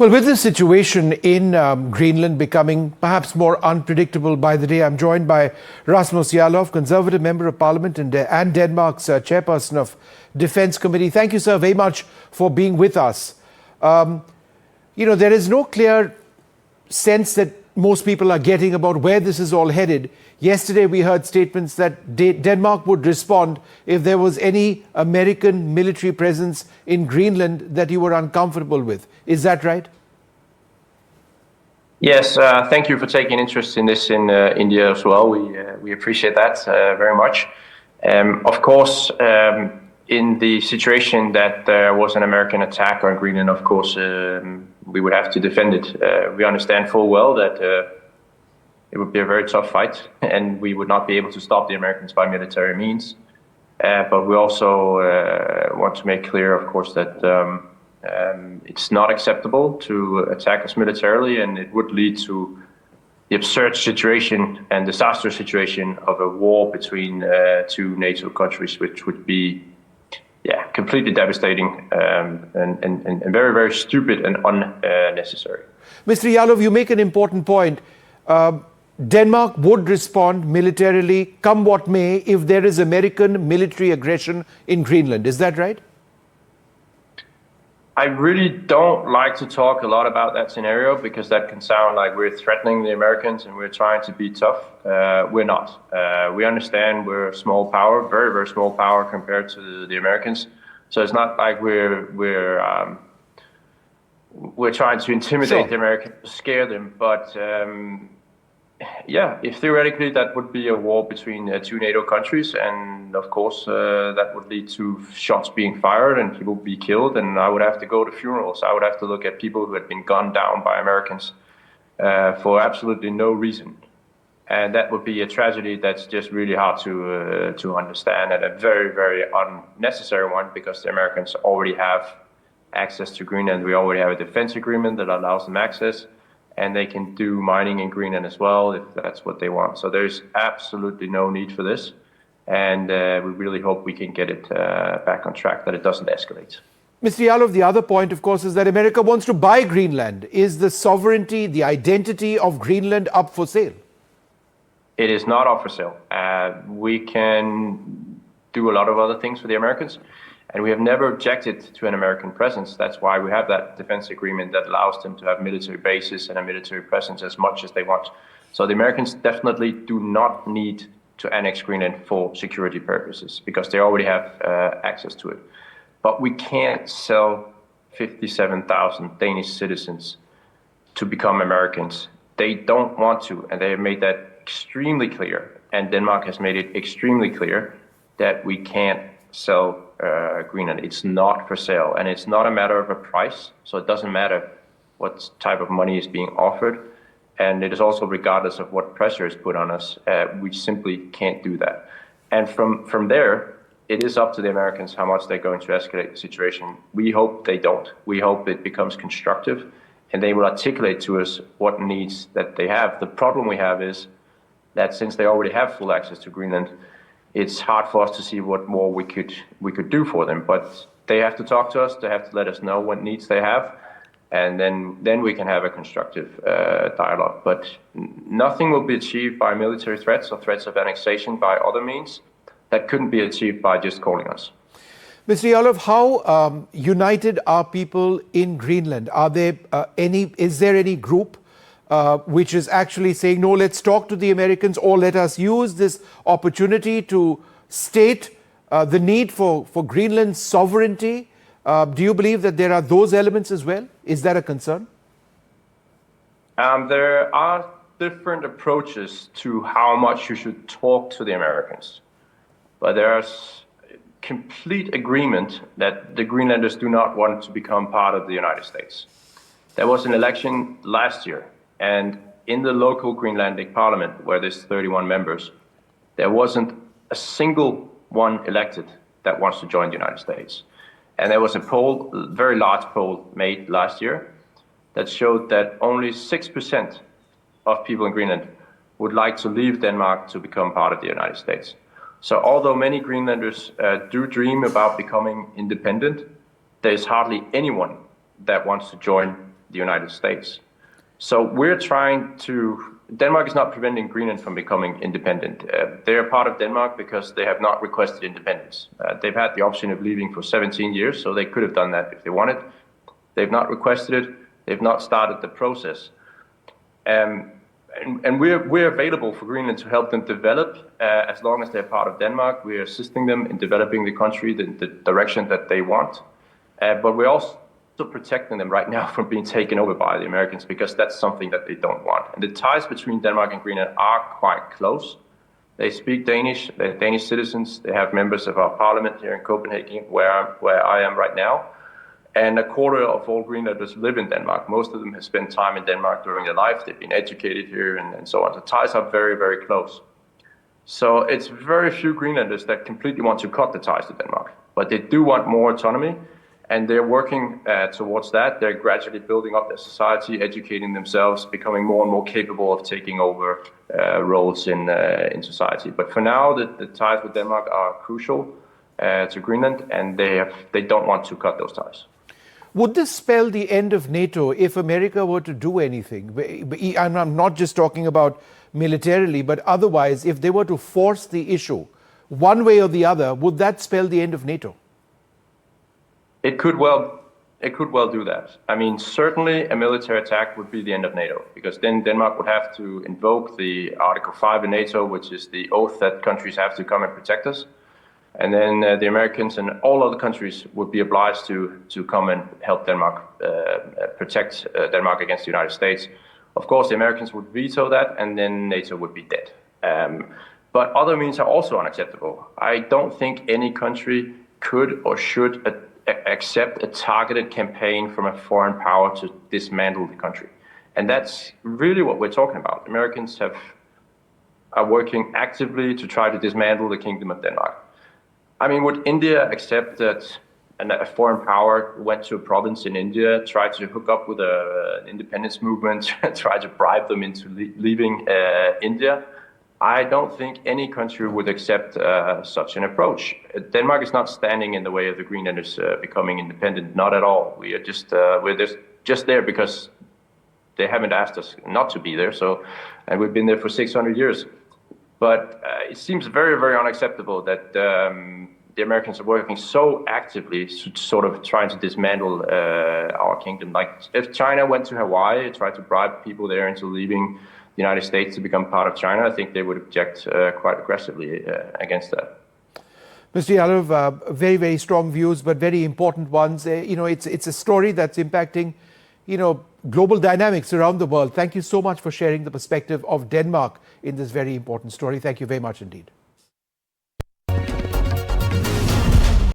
Well, with the situation in Greenland becoming perhaps more unpredictable by the day, I'm joined by Rasmus Jarlov, Conservative Member of Parliament and Denmark's Chairperson of Defence Committee. Thank you, sir, very much for being with us. There is no clear sense that most people are getting about where this is all headed. Yesterday, we heard statements that Denmark would respond if there was any American military presence in Greenland that you were uncomfortable with. Is that right? Yes, thank you for taking interest in this in India as well. We appreciate that very much. Of course, in the situation that there was an American attack on Greenland, of course, we would have to defend it. We understand full well that it would be a very tough fight, and we would not be able to stop the Americans by military means. But we also want to make clear, of course, that it's not acceptable to attack us militarily, and it would lead to the absurd situation and disastrous situation of a war between two NATO countries, which would be completely devastating and very, very stupid and unnecessary. Mr. Jarlov, you make an important point. Denmark would respond militarily, come what may, if there is American military aggression in Greenland. Is that right? I really don't like to talk a lot about that scenario because that can sound like we're threatening the Americans and we're trying to be tough. We're not. We understand we're a small power, very, very small power compared to the Americans. So it's not like we're trying to intimidate the Americans, scare them. But if theoretically that would be a war between two NATO countries, and of course that would lead to shots being fired and people be killed, and I would have to go to funerals. I would have to look at people who had been gunned down by Americans for absolutely no reason, and that would be a tragedy that's just really hard to understand, and a very, very unnecessary one, because the Americans already have access to Greenland. We already have a defense agreement that allows them access. And they can do mining in Greenland as well if that's what they want. So there's absolutely no need for this. And we really hope we can get it back on track, that it doesn't escalate. Mr. Jarlov, the other point, of course, is that America wants to buy Greenland. Is the sovereignty, the identity of Greenland up for sale? It is not up for sale. We can do a lot of other things for the Americans. And we have never objected to an American presence. That's why we have that defense agreement that allows them to have military bases and a military presence as much as they want. So the Americans definitely do not need to annex Greenland for security purposes, because they already have access to it. But we can't sell 57,000 Danish citizens to become Americans. They don't want to, and they have made that extremely clear. And Denmark has made it extremely clear that we can't sell Greenland. It's not for sale, and it's not a matter of a price, so it doesn't matter what type of money is being offered, and it is also regardless of what pressure is put on us. We simply can't do that. And from there, it is up to the Americans how much they're going to escalate the situation. We hope they don't. We hope it becomes constructive, and they will articulate to us what needs that they have. The problem we have is that since they already have full access to Greenland, it's hard for us to see what more we could do for them. But they have to talk to us. They have to let us know what needs they have, and then we can have a constructive dialogue. But nothing will be achieved by military threats or threats of annexation by other means. That couldn't be achieved by just calling us. Mr. Jarlov, how united are people in Greenland? Are there is there any group which is actually saying, no, let's talk to the Americans, or let us use this opportunity to state the need for Greenland's sovereignty? Do you believe that there are those elements as well? Is that a concern? There are different approaches to how much you should talk to the Americans. But there's complete agreement that the Greenlanders do not want to become part of the United States. There was an election last year, and in the local Greenlandic parliament, where there's 31 members, there wasn't a single one elected that wants to join the United States. And there was a poll, a very large poll made last year, that showed that only 6% of people in Greenland would like to leave Denmark to become part of the United States. So although many Greenlanders do dream about becoming independent, there's hardly anyone that wants to join the United States. So we're trying to, Denmark is not preventing Greenland from becoming independent. They're part of Denmark because they have not requested independence. They've had the option of leaving for 17 years, so they could have done that if they wanted. They've not requested it. They've not started the process. And we're available for Greenland to help them develop as long as they're part of Denmark. We're assisting them in developing the country, the direction that they want. But we're also protecting them right now from being taken over by the Americans because that's something that they don't want. And the ties between Denmark and Greenland are quite close. They speak Danish, they're Danish citizens, they have members of our parliament here in Copenhagen, where I am right now. And a quarter of all Greenlanders live in Denmark. Most of them have spent time in Denmark during their life. They've been educated here and so on. The ties are very, very close. So it's very few Greenlanders that completely want to cut the ties to Denmark. But they do want more autonomy. And they're working towards that. They're gradually building up their society, educating themselves, becoming more and more capable of taking over roles in society. But for now, the ties with Denmark are crucial to Greenland, and they don't want to cut those ties. Would this spell the end of NATO if America were to do anything? And I'm not just talking about militarily, but otherwise, if they were to force the issue one way or the other, would that spell the end of NATO? It could well do that. I mean, certainly a military attack would be the end of NATO, because then Denmark would have to invoke the Article 5 in NATO, which is the oath that countries have to come and protect us. And then the Americans and all other countries would be obliged to come and help Denmark protect Denmark against the United States. Of course, the Americans would veto that, and then NATO would be dead. But other means are also unacceptable. I don't think any country could or should accept a targeted campaign from a foreign power to dismantle the country. And that's really what we're talking about. Americans are working actively to try to dismantle the Kingdom of Denmark. I mean, would India accept that a foreign power went to a province in India, tried to hook up with an independence movement, tried to bribe them into leaving India? I don't think any country would accept such an approach. Denmark is not standing in the way of the Greenlanders becoming independent, not at all. We are we're just there because they haven't asked us not to be there. And we've been there for 600 years. But it seems very, very unacceptable that the Americans are working so actively to sort of trying to dismantle our kingdom. Like if China went to Hawaii, tried to bribe people there into leaving the United States to become part of China, I think they would object quite aggressively against that. Mr. Jarlov, very, very strong views, but very important ones. It's a story that's impacting, global dynamics around the world. Thank you so much for sharing the perspective of Denmark in this very important story. Thank you very much indeed.